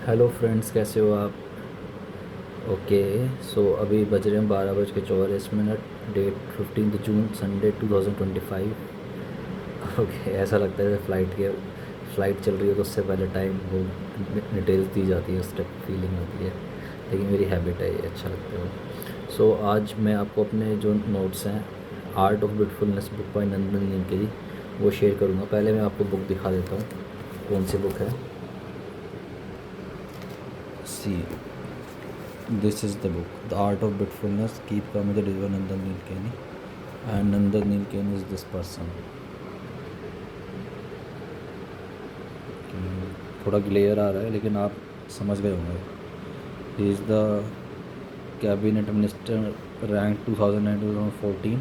Hello friends, कैसे हो आप? ओके। सो अभी बज रहे हैं 12:44। डेट 15 जून, संडे 2025। ओके। ऐसा लगता है फ़्लाइट चल रही हो तो उससे पहले टाइम वो डिटेल्स दी जाती है, उस टाइप की फीलिंग होती है। लेकिन मेरी हैबिट है, ये अच्छा लगता है। सो आज मैं आपको अपने जो नोट्स हैं, art of beautifulness book by Nandan Nilgiri, वो शेयर करूँगा। पहले मैं आपको बुक दिखा देता हूँ कौन सी बुक है। सी, this is the book, The Art of Beautifulness, Keep Calm with the River Nandan Nilekani. And Nandan Nilekani is this person. थोड़ा ग्लेयर आ रहा है लेकिन आप समझ गए होंगे। He is the cabinet minister, rank 2009-2014,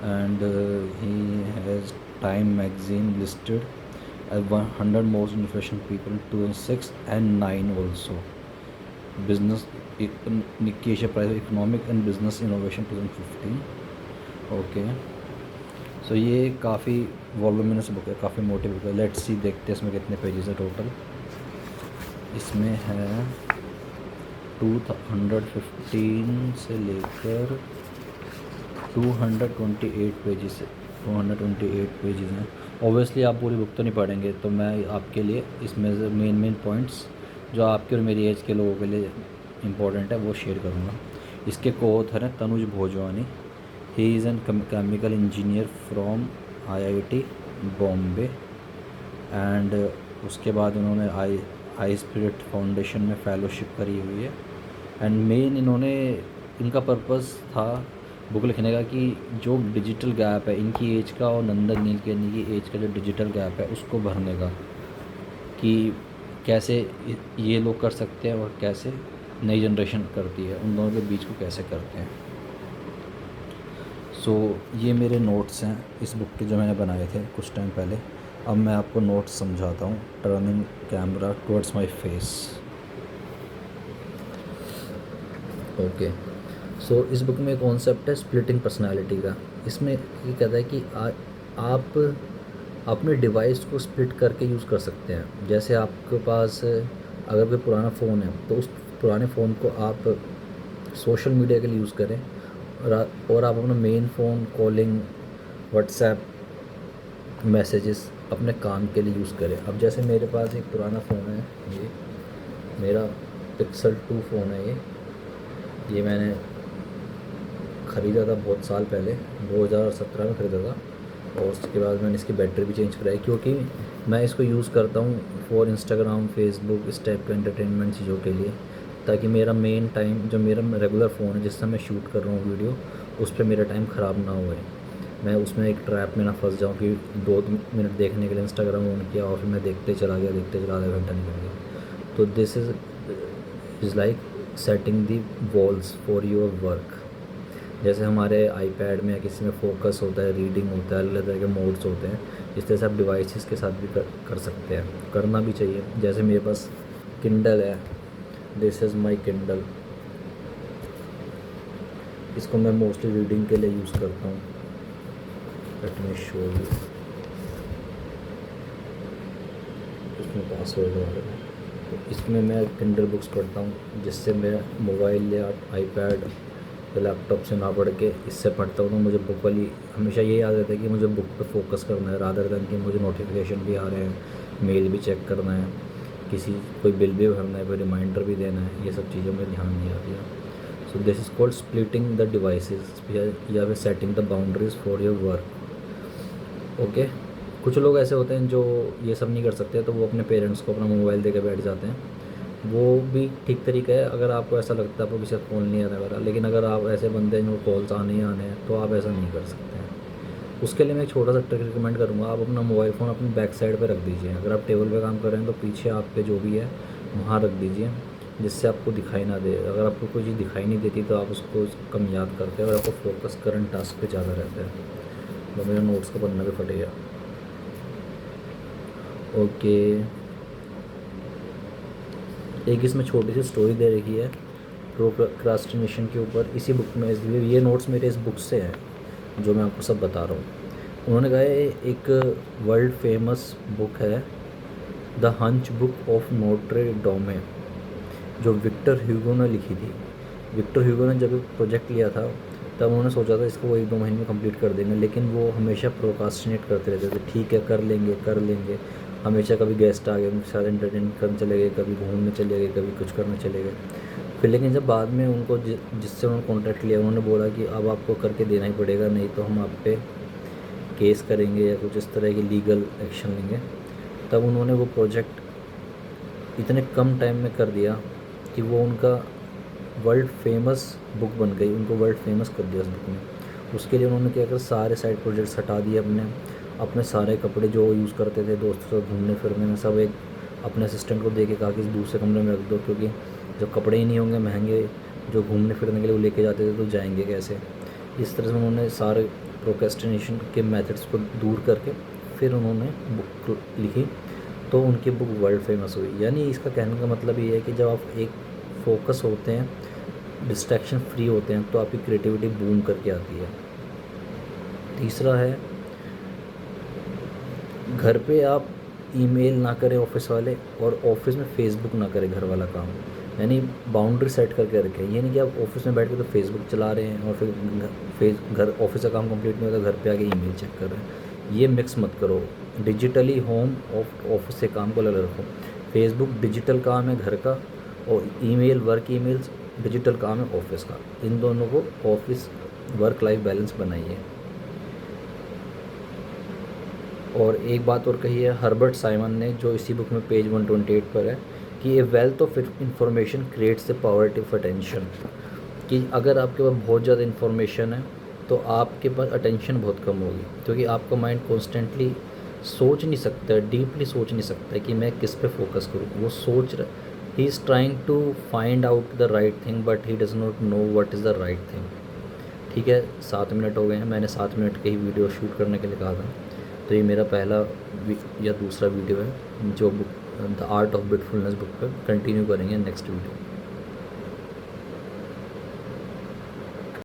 and he has time magazine listed as 100 most influential people in 2006 and 9 also. Business Nikkei Asia Prize Economic and Business Innovation 2015. Okay. सो ये काफ़ी वॉल्यूमिनस बुक है, काफ़ी मोटी बुक है। Let's see, देखते हैं इसमें कितने पेजेस है टोटल। इसमें है 215 से लेकर 228 पेजेस है। 228 पेजेस हैं। ऑब्वियसली आप पूरी बुक तो नहीं पढ़ेंगे, तो मैं आपके लिए इसमें से मेन पॉइंट्स जो आपके और मेरी एज के लोगों के लिए इम्पोर्टेंट है वो शेयर करूँगा। इसके को ऑथर हैं Tanuj Bhojwani. He is an chemical engineer from IIT Bombay, and उसके बाद उन्होंने आई स्पिरिट फाउंडेशन में फ़ेलोशिप करी हुई है। एंड मेन इनका पर्पस था बुक लिखने का कि जो डिजिटल गैप है इनकी एज का और नंदन नीलकेनी की एज का जो डिजिटल गैप है उसको भरने का, कि कैसे ये लोग कर सकते हैं और कैसे नई जनरेशन करती है, उन दोनों के बीच को कैसे करते हैं। सो ये मेरे नोट्स हैं इस बुक के, जो मैंने बनाए थे कुछ टाइम पहले। अब मैं आपको नोट्स समझाता हूँ। Turning camera towards my face. Okay. So इस बुक में कॉन्सेप्ट है स्प्लिटिंग पर्सनालिटी का। इसमें ये कहता है कि आप अपने डिवाइस को स्प्लिट करके यूज़ कर सकते हैं। जैसे आपके पास अगर कोई पुराना फ़ोन है तो उस पुराने फ़ोन को आप सोशल मीडिया के लिए यूज़ करें, और आप अपना main phone, calling, WhatsApp, messages अपने काम के लिए यूज़ करें। अब जैसे मेरे पास एक पुराना फ़ोन है, ये मेरा पिक्सल 2 फ़ोन है। ये मैंने ख़रीदा था बहुत साल पहले, 2017 में ख़रीदा था। और उसके बाद मैंने इसकी बैटरी भी चेंज कराई, क्योंकि मैं इसको यूज़ करता हूँ फॉर इंस्टाग्राम, फेसबुक, इस टाइप के एंटरटेनमेंट चीज़ों के लिए, ताकि मेरा मेन टाइम, जो मेरा रेगुलर फ़ोन है जिससे मैं शूट कर रहा हूँ वीडियो, उस पर मेरा टाइम ख़राब ना होए। मैं उसमें एक ट्रैप में ना फंस जाऊँ कि 2 मिनट देखने के लिए इंस्टाग्राम ऑन किया और फिर मैं देखते चला आधा घंटा निकल गया। तो this is like setting the walls for your work. जैसे हमारे आईपैड में या किसी में फोकस होता है, रीडिंग होता है, अलग तरह के मोड्स होते हैं, इस तरह से आप डिवाइसेस के साथ भी कर सकते हैं, करना भी चाहिए। जैसे मेरे पास किंडल है, दिस इज़ माई किंडल। इसको मैं मोस्टली रीडिंग के लिए यूज़ करता हूँ। Let me show you. इसमें पासवर्ड है। तो इसमें मैं किंडल बुक्स पढ़ता हूँ, जिससे मेरा मोबाइल या आईपैड या लैपटॉप से ना पढ़ के इससे पढ़ता हूँ। तो मुझे बुक वाली हमेशा ये याद रहता है कि मुझे बुक पे फोकस करना है, रादर दैन कि मुझे नोटिफिकेशन भी आ रहे हैं, मेल भी चेक करना है, कोई बिल भी भरना है, कोई रिमाइंडर भी देना है। ये सब चीज़ों में ध्यान नहीं आती है। So this is called splitting the devices, या फिर setting the boundaries for your work. Okay. कुछ लोग ऐसे होते हैं जो ये सब नहीं कर सकते, तो वो अपने पेरेंट्स को अपना मोबाइल दे के बैठ जाते हैं। वो भी ठीक तरीका है, अगर आपको ऐसा लगता है आपको किसी का फ़ोन नहीं आने वाला। लेकिन अगर आप ऐसे बंदे हैं जो कॉल्स आने ही आने हैं, तो आप ऐसा नहीं कर सकते हैं। उसके लिए मैं एक छोटा सा ट्रिक रिकमेंड करूँगा। आप अपना मोबाइल फ़ोन अपनी बैक साइड पर रख दीजिए। अगर आप टेबल पे काम कर रहे हैं तो पीछे आपके जो भी है वहाँ रख दीजिए, जिससे आपको दिखाई ना दे। अगर आपको कोई चीज़ दिखाई नहीं देती तो आप उसको कम याद करते हैं और आपको फोकस करंट टास्क पे ज़्यादा रहता है। तो मेरा नोट्स का पन्ना भी फट गया। ओके। एक इसमें छोटी सी स्टोरी दे रखी है प्रोक्रास्टिनेशन के ऊपर, इसी बुक में। इसलिए ये नोट्स मेरे इस बुक से हैं जो मैं आपको सब बता रहा हूँ। उन्होंने कहा है एक वर्ल्ड फेमस बुक है the hunchback of Notre Dame, जो विक्टर ह्यूगो ने लिखी थी। विक्टर ह्यूगो ने जब प्रोजेक्ट लिया था तब उन्होंने सोचा था इसको वो 1-2 महीने में कंप्लीट कर देंगे, लेकिन वो हमेशा प्रोकास्टिनेट करते रहते थे, ठीक है कर लेंगे कर लेंगे। हमेशा कभी गेस्ट आ गए, उनके साथ एंटरटेन करने चले गए, कभी घूमने चले गए, कभी कुछ करने चले गए। फिर लेकिन जब बाद में उनको जिससे उन्होंने कॉन्ट्रैक्ट लिया उन्होंने बोला कि अब आपको करके देना ही पड़ेगा, नहीं तो हम आप पे केस करेंगे या कुछ इस तरह की लीगल एक्शन लेंगे। तब उन्होंने वो प्रोजेक्ट इतने कम टाइम में कर दिया कि वो उनका वर्ल्ड फेमस बुक बन गई, उनको वर्ल्ड फेमस कर दिया उस बुक ने। उसके लिए उन्होंने क्या कर सारे साइड प्रोजेक्ट्स हटा दिए अपने, अपने सारे कपड़े जो यूज़ करते थे दोस्तों से घूमने फिरने में, सब एक अपने असिस्टेंट को दे के कहा कि दूसरे कमरे में रख दो, क्योंकि जब कपड़े ही नहीं होंगे महंगे जो घूमने फिरने के लिए वो लेके जाते थे तो जाएंगे कैसे। इस तरह से उन्होंने सारे प्रोक्रेस्टिनेशन के मेथड्स को दूर करके फिर उन्होंने बुक लिखी, तो उनकी बुक वर्ल्ड फेमस हुई। यानी इसका कहने का मतलब ये है कि जब आप एक फोकस होते हैं, डिस्ट्रैक्शन फ्री होते हैं, तो आपकी क्रिएटिविटी बूम करके आती है। तीसरा है, घर पे आप ईमेल ना करें ऑफिस वाले, और ऑफिस में फेसबुक ना करें घर वाला काम। यानी बाउंड्री सेट करके रखें। ये नहीं कि आप ऑफिस में बैठ के तो फेसबुक चला रहे हैं और फिर घर ऑफिस का काम कंप्लीट नहीं होता घर पे आके ईमेल चेक कर रहे हैं। ये मिक्स मत करो। डिजिटली होम ऑफिस से काम को अलग रखो। फेसबुक डिजिटल काम है घर का, और ईमेल वर्क ईमेल्स डिजिटल काम है ऑफिस का। इन दोनों को ऑफिस वर्क लाइफ बैलेंस बनाइए। और एक बात और कही है हर्बर्ट साइमन ने, जो इसी बुक में पेज 128 पर है, कि a wealth of information creates the poverty of attention. कि अगर आपके पास बहुत ज़्यादा इन्फॉर्मेशन है तो आपके पास अटेंशन बहुत कम होगी, क्योंकि आपका माइंड कॉन्स्टेंटली सोच नहीं सकता है, डीपली सोच नहीं सकता है कि मैं किस पे फोकस करूँ। वो सोच रहा, he is trying to find out the right thing but he does not know what is the right thing. ठीक है, 7 मिनट हो गए हैं। मैंने 7 मिनट की ही वीडियो शूट करने के लिए कहा था, तो ये मेरा पहला या दूसरा वीडियो है जो book the art of beautifulness book पर कंटिन्यू करेंगे नेक्स्ट वीडियो।